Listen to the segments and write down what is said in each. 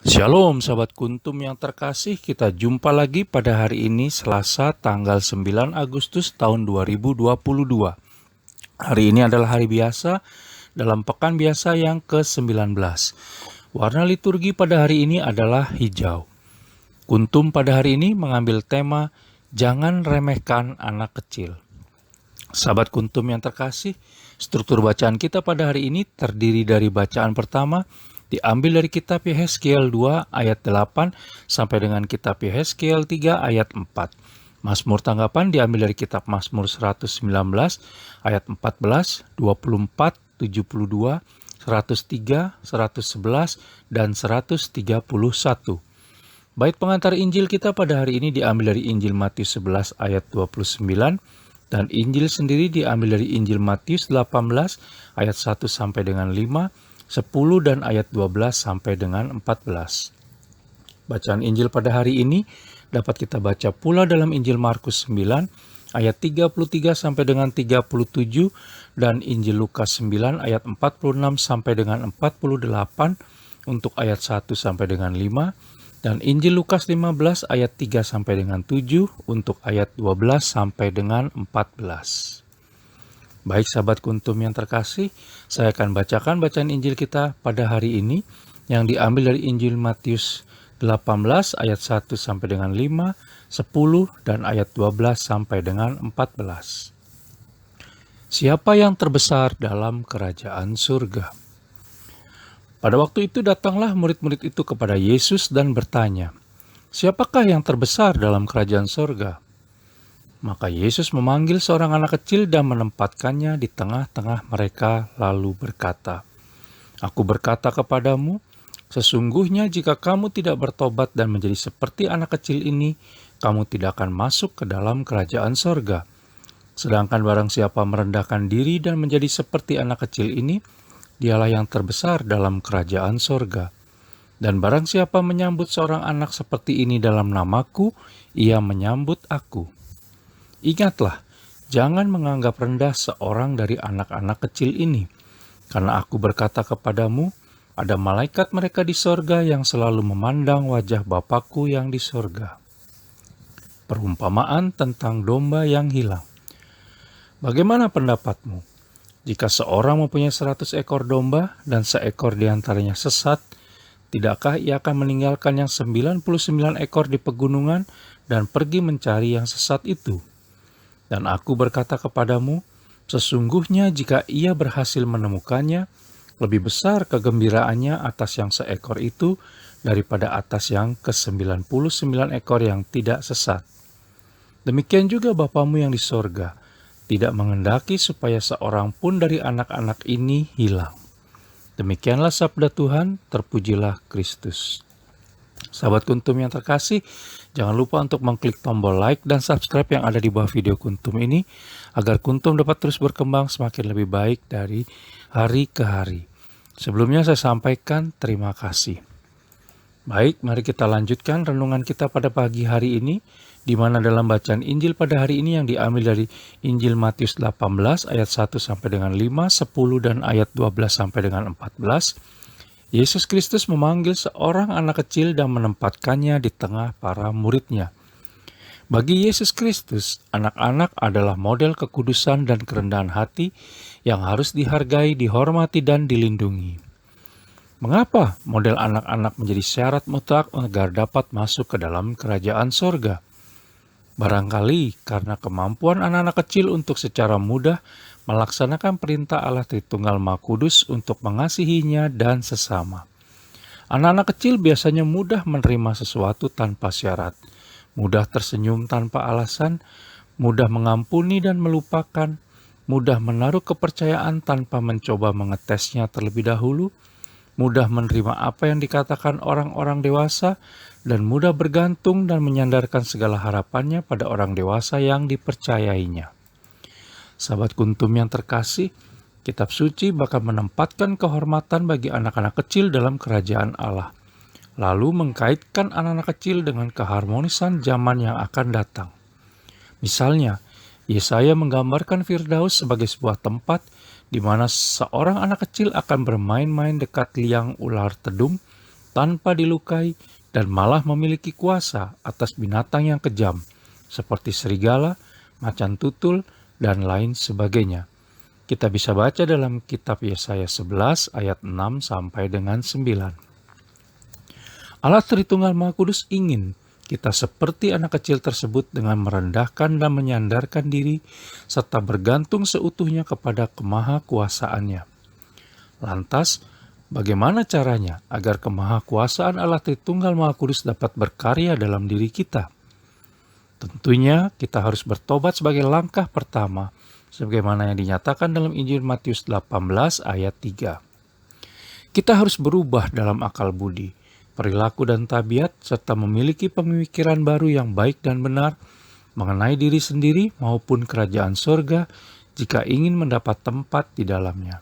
Shalom sahabat kuntum yang terkasih, kita jumpa lagi pada hari ini Selasa tanggal 9 Agustus tahun 2022. Hari ini adalah hari biasa dalam pekan biasa yang ke-19. Warna liturgi pada hari ini adalah hijau. Kuntum pada hari ini mengambil tema Jangan Remehkan Anak Kecil. Sahabat kuntum yang terkasih, struktur bacaan kita pada hari ini terdiri dari bacaan pertama diambil dari kitab Yehezkiel 2 ayat 8 sampai dengan kitab Yehezkiel 3 ayat 4. Mazmur tanggapan diambil dari kitab Mazmur 119 ayat 14, 24, 72, 103, 111, dan 131. Bait pengantar Injil kita pada hari ini diambil dari Injil Matius 11 ayat 29, dan Injil sendiri diambil dari Injil Matius 18 ayat 1 sampai dengan 5, 10 dan ayat 12 sampai dengan 14. Bacaan Injil pada hari ini dapat kita baca pula dalam Injil Markus 9 ayat 33 sampai dengan 37 dan Injil Lukas 9 ayat 46 sampai dengan 48 untuk ayat 1 sampai dengan 5 dan Injil Lukas 15 ayat 3 sampai dengan 7 untuk ayat 12 sampai dengan 14. Baik sahabat kuntum yang terkasih, saya akan bacakan bacaan Injil kita pada hari ini yang diambil dari Injil Matius 18 ayat 1 sampai dengan 5, 10 dan ayat 12 sampai dengan 14. Siapa yang terbesar dalam kerajaan surga? Pada waktu itu datanglah murid-murid itu kepada Yesus dan bertanya, "Siapakah yang terbesar dalam kerajaan surga?" Maka Yesus memanggil seorang anak kecil dan menempatkannya di tengah-tengah mereka lalu berkata, "Aku berkata kepadamu, sesungguhnya jika kamu tidak bertobat dan menjadi seperti anak kecil ini, kamu tidak akan masuk ke dalam kerajaan sorga. Sedangkan barang siapa merendahkan diri dan menjadi seperti anak kecil ini, dialah yang terbesar dalam kerajaan sorga. Dan barang siapa menyambut seorang anak seperti ini dalam namaku, ia menyambut aku. Ingatlah, jangan menganggap rendah seorang dari anak-anak kecil ini, karena aku berkata kepadamu, ada malaikat mereka di sorga yang selalu memandang wajah Bapakku yang di sorga." Perumpamaan tentang domba yang hilang. Bagaimana pendapatmu? Jika seorang mempunyai 100 ekor domba dan seekor diantaranya sesat, tidakkah ia akan meninggalkan yang 99 ekor di pegunungan dan pergi mencari yang sesat itu? Dan aku berkata kepadamu, sesungguhnya jika ia berhasil menemukannya, lebih besar kegembiraannya atas yang seekor itu daripada atas yang ke-99 ekor yang tidak sesat. Demikian juga Bapamu yang di sorga, tidak menghendaki supaya seorang pun dari anak-anak ini hilang. Demikianlah sabda Tuhan, terpujilah Kristus. Sahabat kuntum yang terkasih, jangan lupa untuk mengklik tombol like dan subscribe yang ada di bawah video kuntum ini, agar kuntum dapat terus berkembang semakin lebih baik dari hari ke hari. Sebelumnya saya sampaikan terima kasih. Baik, mari kita lanjutkan renungan kita pada pagi hari ini, di mana dalam bacaan Injil pada hari ini yang diambil dari Injil Matius 18 ayat 1 sampai dengan 5, 10 dan ayat 12 sampai dengan 14, Yesus Kristus memanggil seorang anak kecil dan menempatkannya di tengah para muridnya. Bagi Yesus Kristus, anak-anak adalah model kekudusan dan kerendahan hati yang harus dihargai, dihormati, dan dilindungi. Mengapa model anak-anak menjadi syarat mutlak agar dapat masuk ke dalam kerajaan sorga? Barangkali karena kemampuan anak-anak kecil untuk secara mudah melaksanakan perintah Allah Tritunggal Maha Kudus untuk mengasihinya dan sesama. Anak-anak kecil biasanya mudah menerima sesuatu tanpa syarat, mudah tersenyum tanpa alasan, mudah mengampuni dan melupakan, mudah menaruh kepercayaan tanpa mencoba mengetesnya terlebih dahulu, mudah menerima apa yang dikatakan orang-orang dewasa, dan mudah bergantung dan menyandarkan segala harapannya pada orang dewasa yang dipercayainya. Sahabat kuntum yang terkasih, kitab suci bahkan menempatkan kehormatan bagi anak-anak kecil dalam kerajaan Allah, lalu mengkaitkan anak-anak kecil dengan keharmonisan zaman yang akan datang. Misalnya, Yesaya menggambarkan Firdaus sebagai sebuah tempat di mana seorang anak kecil akan bermain-main dekat liang ular tedung tanpa dilukai dan malah memiliki kuasa atas binatang yang kejam, seperti serigala, macan tutul, dan lain sebagainya. Kita bisa baca dalam kitab Yesaya 11 ayat 6 sampai dengan 9. Allah Tritunggal Maha Kudus ingin kita seperti anak kecil tersebut dengan merendahkan dan menyandarkan diri serta bergantung seutuhnya kepada kemahakuasaannya. Lantas, bagaimana caranya agar kemahakuasaan Allah Tritunggal Maha Kudus dapat berkarya dalam diri kita? Tentunya kita harus bertobat sebagai langkah pertama, sebagaimana yang dinyatakan dalam Injil Matius 18 ayat 3. Kita harus berubah dalam akal budi, perilaku dan tabiat, serta memiliki pemikiran baru yang baik dan benar mengenai diri sendiri maupun kerajaan surga jika ingin mendapat tempat di dalamnya.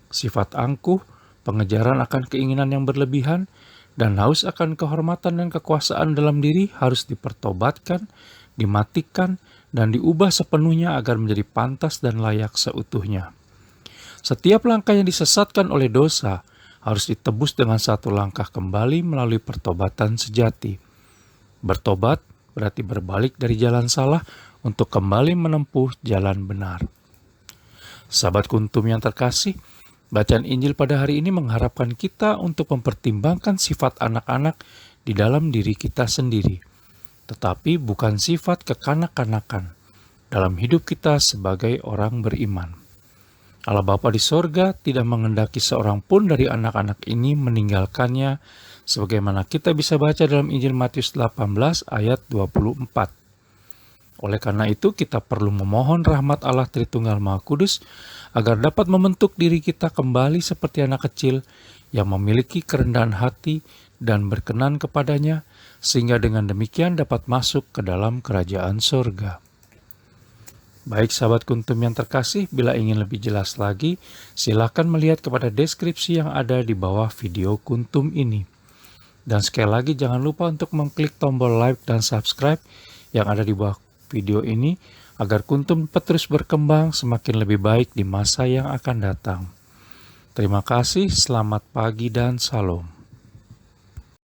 Sifat angkuh, pengejaran akan keinginan yang berlebihan, dan haus akan kehormatan dan kekuasaan dalam diri harus dipertobatkan, dimatikan, dan diubah sepenuhnya agar menjadi pantas dan layak seutuhnya. Setiap langkah yang disesatkan oleh dosa harus ditebus dengan satu langkah kembali melalui pertobatan sejati. Bertobat berarti berbalik dari jalan salah untuk kembali menempuh jalan benar. Sahabat Kuntum yang terkasih, bacaan Injil pada hari ini mengharapkan kita untuk mempertimbangkan sifat anak-anak di dalam diri kita sendiri, tetapi bukan sifat kekanak-kanakan dalam hidup kita sebagai orang beriman. Allah Bapa di sorga tidak menghendaki seorang pun dari anak-anak ini meninggalkannya, sebagaimana kita bisa baca dalam Injil Matius 18 ayat 24. Oleh karena itu, kita perlu memohon rahmat Allah Tritunggal Maha Kudus agar dapat membentuk diri kita kembali seperti anak kecil yang memiliki kerendahan hati dan berkenan kepadanya, sehingga dengan demikian dapat masuk ke dalam kerajaan surga. Baik sahabat Kuntum yang terkasih, bila ingin lebih jelas lagi, silakan melihat kepada deskripsi yang ada di bawah video Kuntum ini. Dan sekali lagi jangan lupa untuk mengklik tombol like dan subscribe yang ada di bawah video ini agar Kuntum dapat terus berkembang semakin lebih baik di masa yang akan datang. Terima kasih, selamat pagi dan salam.